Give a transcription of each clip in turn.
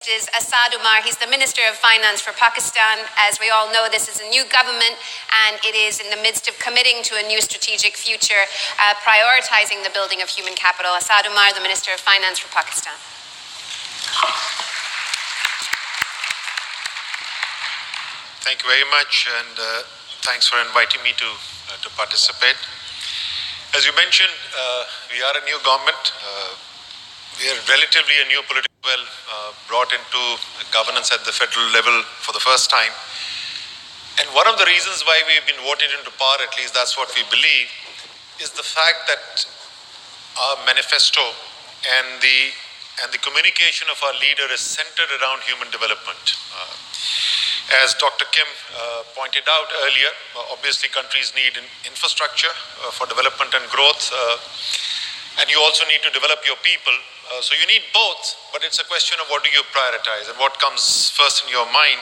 Is Asad Umar. He's the Minister of Finance for Pakistan. As we all know, this is a new government and it is in the midst of committing to a new strategic future, prioritizing the building of human capital. Asad Umar, the Minister of Finance for Pakistan. Thank you very much, and thanks for inviting me to participate. As you mentioned, we are a new government. We are relatively a new political brought into governance at the federal level for the first time. And one of the reasons why we've been voted into power, at least that's what we believe, is the fact that our manifesto and the communication of our leader is centered around human development. As Dr. Kim pointed out earlier, obviously countries need infrastructure for development and growth, and you also need to develop your people. So you need both, but it's a question of what do you prioritize and what comes first in your mind.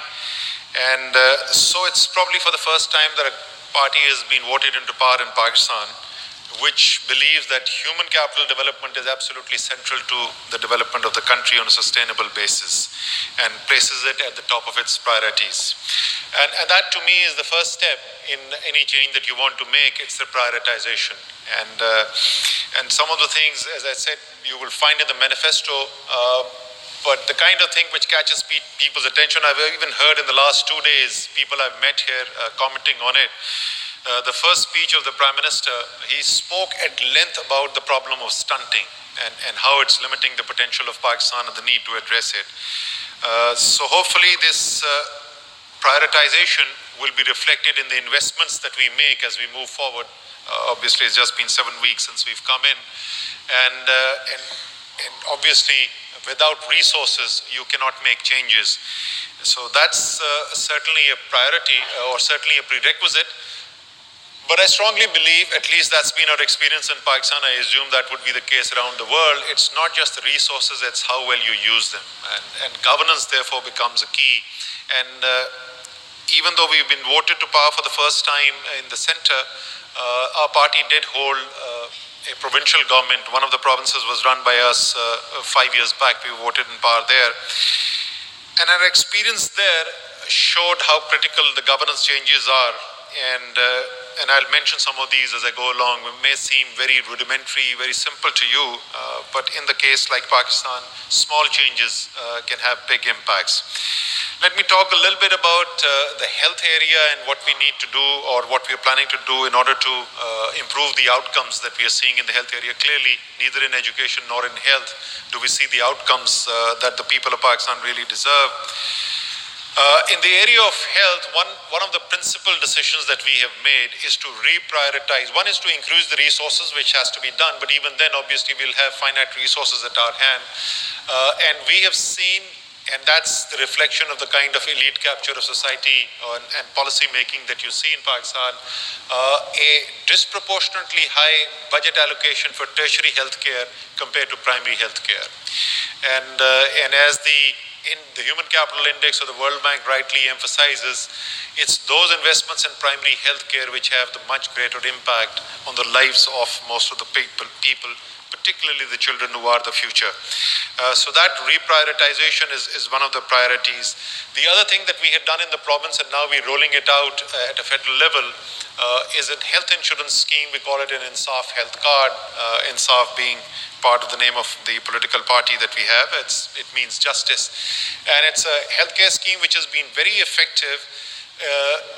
And so it's probably for the first time that a party has been voted into power in Pakistan, which believes that human capital development is absolutely central to the development of the country on a sustainable basis and places it at the top of its priorities. And that to me is the first step in any change that you want to make. It's the prioritization. And some of the things, as I said, you will find in the manifesto, but the kind of thing which catches people's attention, I've even heard in the last 2 days, people I've met here commenting on it. The first speech of the Prime Minister, he spoke at length about the problem of stunting and how it's limiting the potential of Pakistan and the need to address it. So hopefully this prioritization will be reflected in the investments that we make as we move forward. Obviously, it's just been 7 weeks since we've come in. And obviously, without resources, you cannot make changes. So that's certainly a priority or certainly a prerequisite. But I strongly believe, at least that's been our experience in Pakistan, I assume that would be the case around the world, it's not just the resources, it's how well you use them. And governance, therefore, becomes a key. And even though we've been voted to power for the first time in the center, our party did hold a provincial government. One of the provinces was run by us 5 years back. We voted in power there. And our experience there showed how critical the governance changes are. And I'll mention some of these as I go along. It may seem very rudimentary, very simple to you, but in the case like Pakistan, small changes can have big impacts. Let me talk a little bit about the health area and what we need to do or what we are planning to do in order to improve the outcomes that we are seeing in the health area. Clearly, neither in education nor in health do we see the outcomes that the people of Pakistan really deserve. In the area of health, one of the principal decisions that we have made is to reprioritize. One is to increase the resources, which has to be done, but even then, obviously, we'll have finite resources at our hand. And we have seen, and that's the reflection of the kind of elite capture of society and policy making that you see in Pakistan, a disproportionately high budget allocation for tertiary healthcare compared to primary healthcare. And as in the Human Capital Index or the World Bank rightly emphasizes, it's those investments in primary healthcare which have the much greater impact on the lives of most of the people, particularly the children who are the future. So that reprioritization is one of the priorities. The other thing that we had done in the province, and now we're rolling it out at a federal level, is a health insurance scheme. We call it an Insaf health card, Insaf being part of the name of the political party that we have. It means justice. And it's a healthcare scheme which has been very effective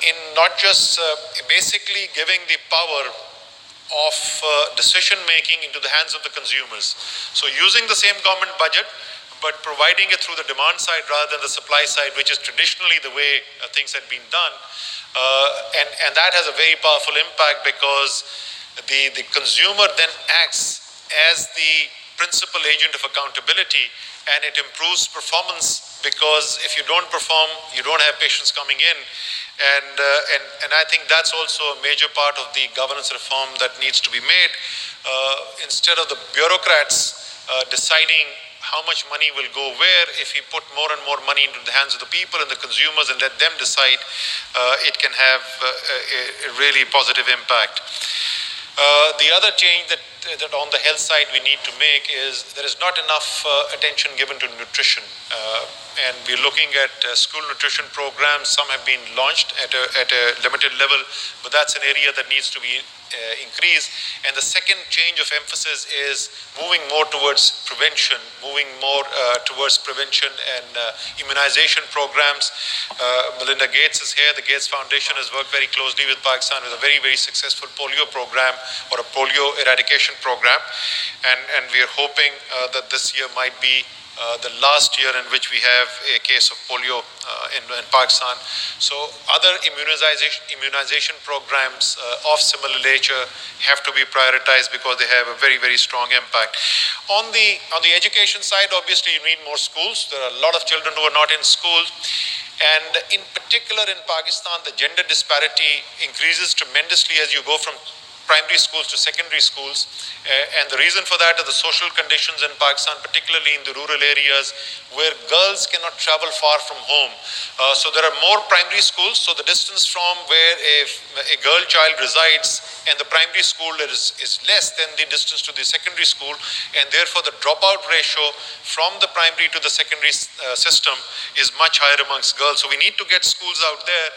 in not just basically giving the power of decision making into the hands of the consumers. So using the same government budget, but providing it through the demand side rather than the supply side, which is traditionally the way things had been done. And that has a very powerful impact because the consumer then acts as the principal agent of accountability, and it improves performance because if you don't perform, you don't have patients coming in. And I think that's also a major part of the governance reform that needs to be made. Instead of the bureaucrats deciding how much money will go where, if we put more and more money into the hands of the people and the consumers and let them decide, it can have a really positive impact. The other change that on the health side we need to make is there is not enough attention given to nutrition. And we're looking at school nutrition programs. Some have been launched at a limited level, but that's an area that needs to be increased. And the second change of emphasis is moving more towards prevention, and immunization programs. Melinda Gates is here. The Gates Foundation has worked very closely with Pakistan with a very, very successful polio program or a polio eradication program. And we are hoping that this year might be the last year in which we have a case of polio in Pakistan. So other immunization programs of similar nature have to be prioritized because they have a very, very strong impact. On the education side, obviously you need more schools. There are a lot of children who are not in school. And in particular in Pakistan, the gender disparity increases tremendously as you go from primary schools to secondary schools. And the reason for that are the social conditions in Pakistan, particularly in the rural areas where girls cannot travel far from home. So there are more primary schools. So the distance from where a girl child resides and the primary school is less than the distance to the secondary school. And therefore the dropout ratio from the primary to the secondary system is much higher amongst girls. So we need to get schools out there,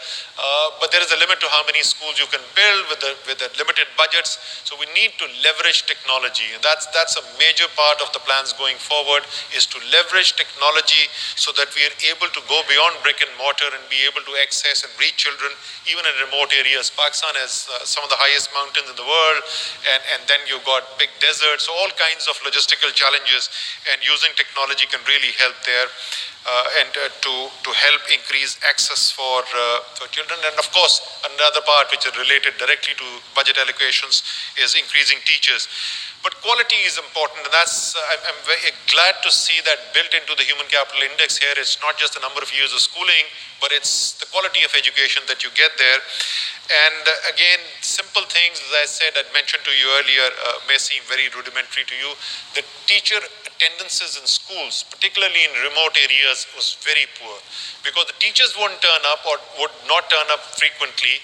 but there is a limit to how many schools you can build with the limited budgets. So we need to leverage technology, and that's a major part of the plans going forward, is to leverage technology so that we are able to go beyond brick and mortar and be able to access and reach children even in remote areas. Pakistan has some of the highest mountains in the world, and then you've got big deserts, so all kinds of logistical challenges, and using technology can really help there. To help increase access for children. And of course, another part which is related directly to budget allocations is increasing teachers. But quality is important, and I'm very glad to see that built into the Human Capital Index here. It's not just the number of years of schooling, but it's the quality of education that you get there. And again, simple things, as I said, I mentioned to you earlier, may seem very rudimentary to you. The teacher attendances in schools, particularly in remote areas, was very poor because the teachers wouldn't turn up or would not turn up frequently.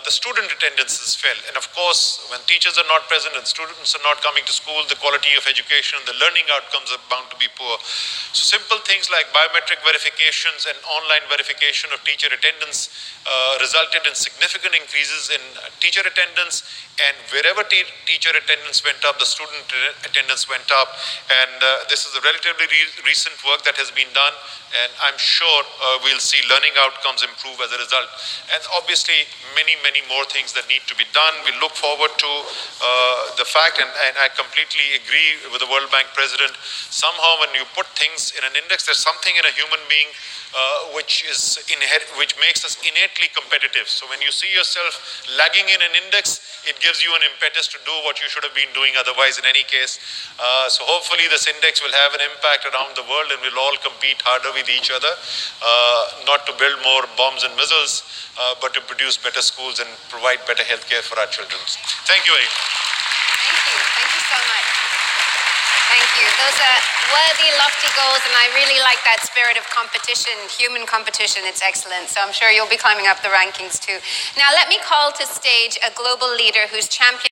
The student attendances fell. And of course, when teachers are not present and students are not coming to school, the quality of education, the learning outcomes are bound to be poor. So simple things like biometric verifications and online verification of teacher attendance resulted in significant increases in teacher attendance, and wherever teacher attendance went up, the student attendance went up. And this is a relatively recent work that has been done, and I'm sure we'll see learning outcomes improve as a result. And obviously, many more things that need to be done. We look forward to the fact, and I completely agree with the World Bank president, somehow when you put things in an index, there's something in a human being which makes us innately competitive. So when you see yourself lagging in an index, it gives you an impetus to do what you should have been doing otherwise in any case. So hopefully this index will have an impact around the world, and we'll all compete harder with each other, not to build more bombs and missiles, but to produce better schools and provide better healthcare for our children. Thank you very much. Thank you. Thank you so much. Thank you. Those are worthy, lofty goals, and I really like that spirit of competition, human competition. It's excellent. So I'm sure you'll be climbing up the rankings too. Now let me call to stage a global leader who's championed